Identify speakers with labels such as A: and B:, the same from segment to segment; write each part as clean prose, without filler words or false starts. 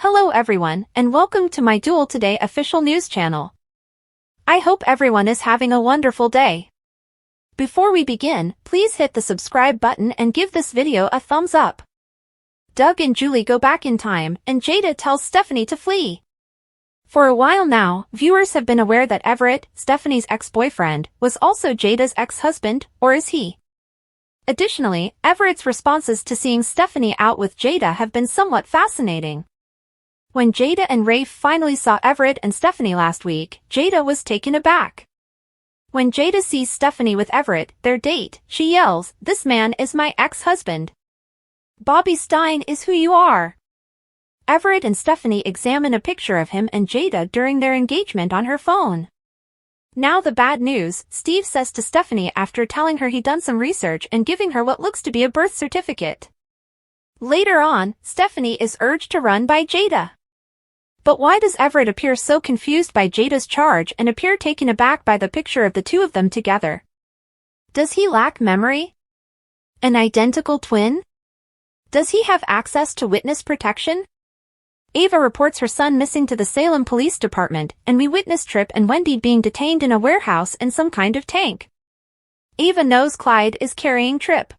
A: Hello everyone, and welcome to my Duel Today official news channel. I hope everyone is having a wonderful day. Before we begin, please hit the subscribe button and give this video a thumbs up. Doug and Julie go back in time, and Jada tells Stephanie to flee. For a while now, viewers have been aware that Everett, Stephanie's ex-boyfriend, was also Jada's ex-husband, or is he? Additionally, Everett's responses to seeing Stephanie out with Jada have been somewhat fascinating. When Jada and Rafe finally saw Everett and Stephanie last week, Jada was taken aback. When Jada sees Stephanie with Everett, their date, she yells, "This man is my ex-husband. Bobby Stein is who you are." Everett and Stephanie examine a picture of him and Jada during their engagement on her phone. Now the bad news, Steve says to Stephanie after telling her he'd done some research and giving her what looks to be a birth certificate. Later on, Stephanie is urged to run by Jada. But why does Everett appear so confused by Jada's charge and appear taken aback by the picture of the two of them together? Does he lack memory? An identical twin? Does he have access to witness protection? Ava reports her son missing to the Salem Police Department, and we witness Tripp and Wendy being detained in a warehouse in some kind of tank. Ava knows Clyde is carrying Tripp.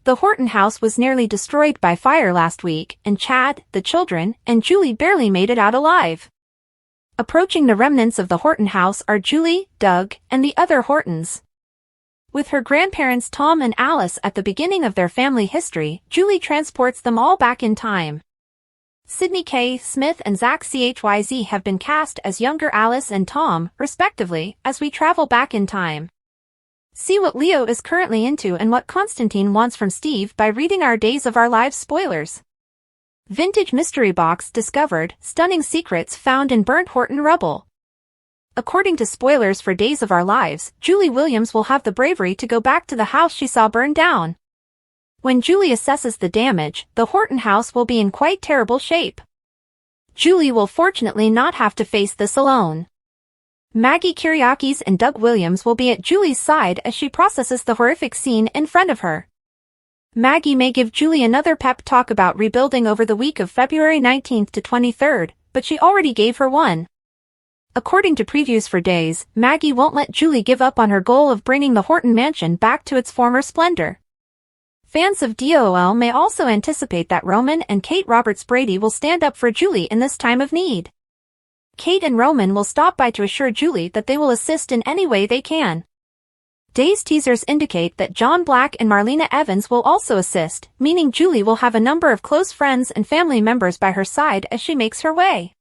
A: The Horton house was nearly destroyed by fire last week, and Chad, the children, and Julie barely made it out alive. Approaching the remnants of the Horton house are Julie, Doug, and the other Hortons. With her grandparents Tom and Alice at the beginning of their family history, Julie transports them all back in time. Sydney K. Smith and Zach Chyz have been cast as younger Alice and Tom, respectively, as we travel back in time. See what Leo is currently into and what Constantine wants from Steve by reading our Days of Our Lives spoilers. Vintage mystery box discovered, stunning secrets found in burnt Horton rubble. According to spoilers for Days of Our Lives, Julie Williams will have the bravery to go back to the house she saw burned down. When Julie assesses the damage, the Horton house will be in quite terrible shape. Julie will fortunately not have to face this alone. Maggie Kyriakis and Doug Williams will be at Julie's side as she processes the horrific scene in front of her. Maggie may give Julie another pep talk about rebuilding over the week of February 19th to 23rd, but she already gave her one. According to previews for Days, Maggie won't let Julie give up on her goal of bringing the Horton mansion back to its former splendor. Fans of DOL may also anticipate that Roman and Kate Roberts-Brady will stand up for Julie in this time of need. Kate and Roman will stop by to assure Julie that they will assist in any way they can. Days teasers indicate that John Black and Marlena Evans will also assist, meaning Julie will have a number of close friends and family members by her side as she makes her way.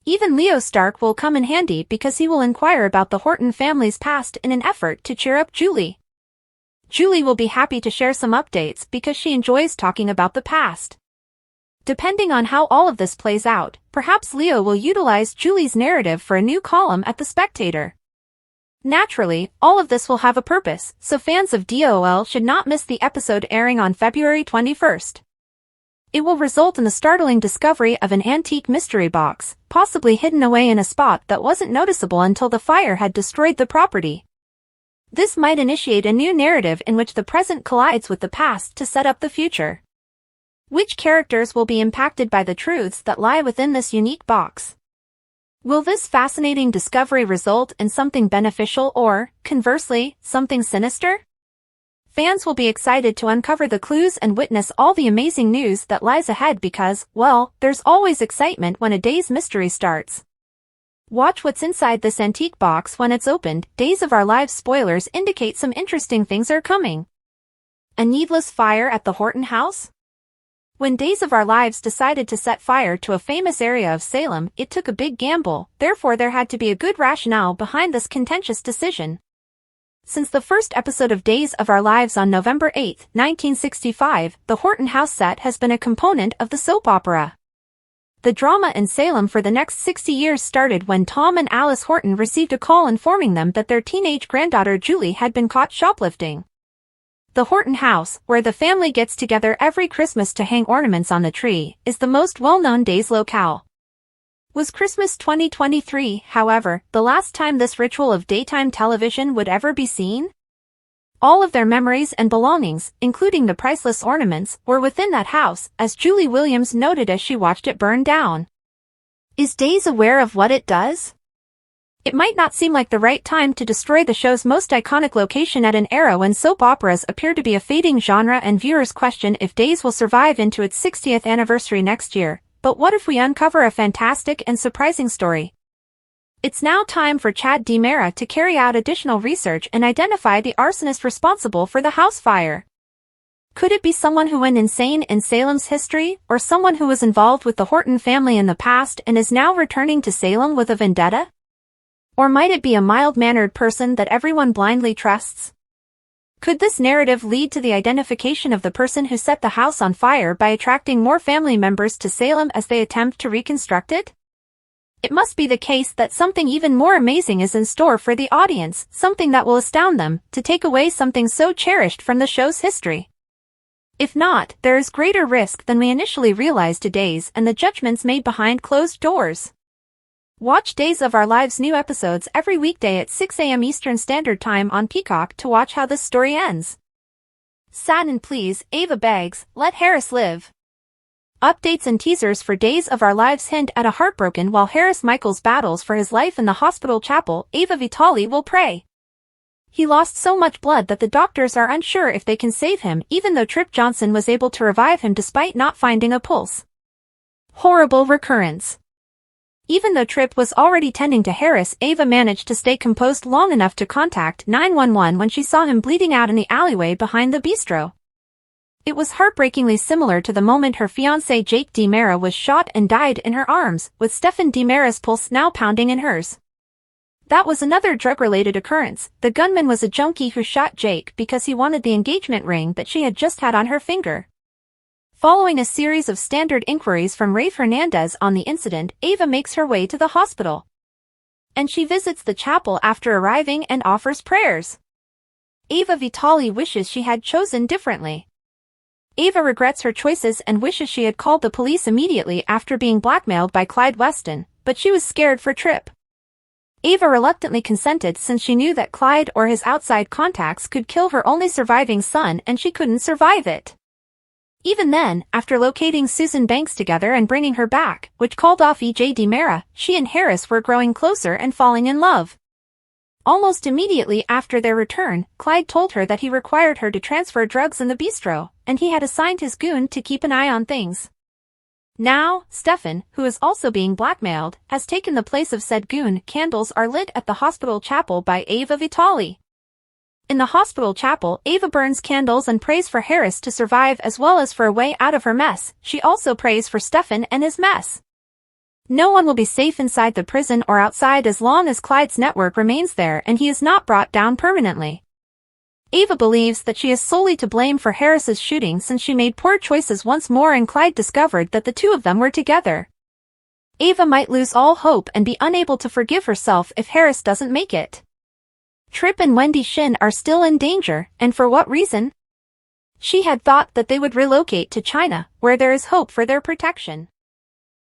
A: Even Leo Stark will come in handy because he will inquire about the Horton family's past in an effort to cheer up Julie. Julie will be happy to share some updates because she enjoys talking about the past. Depending on how all of this plays out, perhaps Leo will utilize Julie's narrative for a new column at The Spectator. Naturally, all of this will have a purpose, so fans of DOL should not miss the episode airing on February 21st. It will result in the startling discovery of an antique mystery box, possibly hidden away in a spot that wasn't noticeable until the fire had destroyed the property. This might initiate a new narrative in which the present collides with the past to set up the future. Which characters will be impacted by the truths that lie within this unique box? Will this fascinating discovery result in something beneficial or, conversely, something sinister? Fans will be excited to uncover the clues and witness all the amazing news that lies ahead because, well, there's always excitement when a day's mystery starts. Watch what's inside this antique box when it's opened. Days of Our Lives spoilers indicate some interesting things are coming. A needless fire at the Horton house? When Days of Our Lives decided to set fire to a famous area of Salem, it took a big gamble, therefore there had to be a good rationale behind this contentious decision. Since the first episode of Days of Our Lives on November 8, 1965, the Horton house set has been a component of the soap opera. The drama in Salem for the next 60 years started when Tom and Alice Horton received a call informing them that their teenage granddaughter Julie had been caught shoplifting. The Horton house, where the family gets together every Christmas to hang ornaments on the tree, is the most well-known Days locale. Was Christmas 2023, however, the last time this ritual of daytime television would ever be seen? All of their memories and belongings, including the priceless ornaments, were within that house, as Julie Williams noted as she watched it burn down. Is Days aware of what it does? It might not seem like the right time to destroy the show's most iconic location at an era when soap operas appear to be a fading genre and viewers question if Days will survive into its 60th anniversary next year. But what if we uncover a fantastic and surprising story? It's now time for Chad DiMera to carry out additional research and identify the arsonist responsible for the house fire. Could it be someone who went insane in Salem's history, or someone who was involved with the Horton family in the past and is now returning to Salem with a vendetta? Or might it be a mild-mannered person that everyone blindly trusts? Could this narrative lead to the identification of the person who set the house on fire by attracting more family members to Salem as they attempt to reconstruct it? It must be the case that something even more amazing is in store for the audience, something that will astound them, to take away something so cherished from the show's history. If not, there is greater risk than we initially realized to Days and the judgments made behind closed doors. Watch Days of Our Lives new episodes every weekday at 6 a.m. Eastern Standard Time on Peacock to watch how this story ends. Sad and please, Ava begs, let Harris live. Updates and teasers for Days of Our Lives hint at a heartbroken while Harris Michaels battles for his life in the hospital chapel. Ava Vitale will pray. He lost so much blood that the doctors are unsure if they can save him, even though Trip Johnson was able to revive him despite not finding a pulse. Horrible recurrence. Even though Trip was already tending to Harris, Ava managed to stay composed long enough to contact 911 when she saw him bleeding out in the alleyway behind the bistro. It was heartbreakingly similar to the moment her fiancé Jake DiMera was shot and died in her arms, with Stefan DiMera's pulse now pounding in hers. That was another drug-related occurrence. The gunman was a junkie who shot Jake because he wanted the engagement ring that she had just had on her finger. Following a series of standard inquiries from Rafe Hernandez on the incident, Ava makes her way to the hospital. And she visits the chapel after arriving and offers prayers. Ava Vitale wishes she had chosen differently. Ava regrets her choices and wishes she had called the police immediately after being blackmailed by Clyde Weston, but she was scared for Trip. Ava reluctantly consented since she knew that Clyde or his outside contacts could kill her only surviving son and she couldn't survive it. Even then, after locating Susan Banks together and bringing her back, which called off E.J. DiMera, she and Harris were growing closer and falling in love. Almost immediately after their return, Clyde told her that he required her to transfer drugs in the bistro, and he had assigned his goon to keep an eye on things. Now, Stefan, who is also being blackmailed, has taken the place of said goon. Candles are lit at the hospital chapel by Ava Vitale. In the hospital chapel, Ava burns candles and prays for Harris to survive as well as for a way out of her mess. She also prays for Stefan and his mess. No one will be safe inside the prison or outside as long as Clyde's network remains there and he is not brought down permanently. Ava believes that she is solely to blame for Harris's shooting since she made poor choices once more and Clyde discovered that the two of them were together. Ava might lose all hope and be unable to forgive herself if Harris doesn't make it. Trip and Wendy Shin are still in danger, and for what reason? She had thought that they would relocate to China, where there is hope for their protection.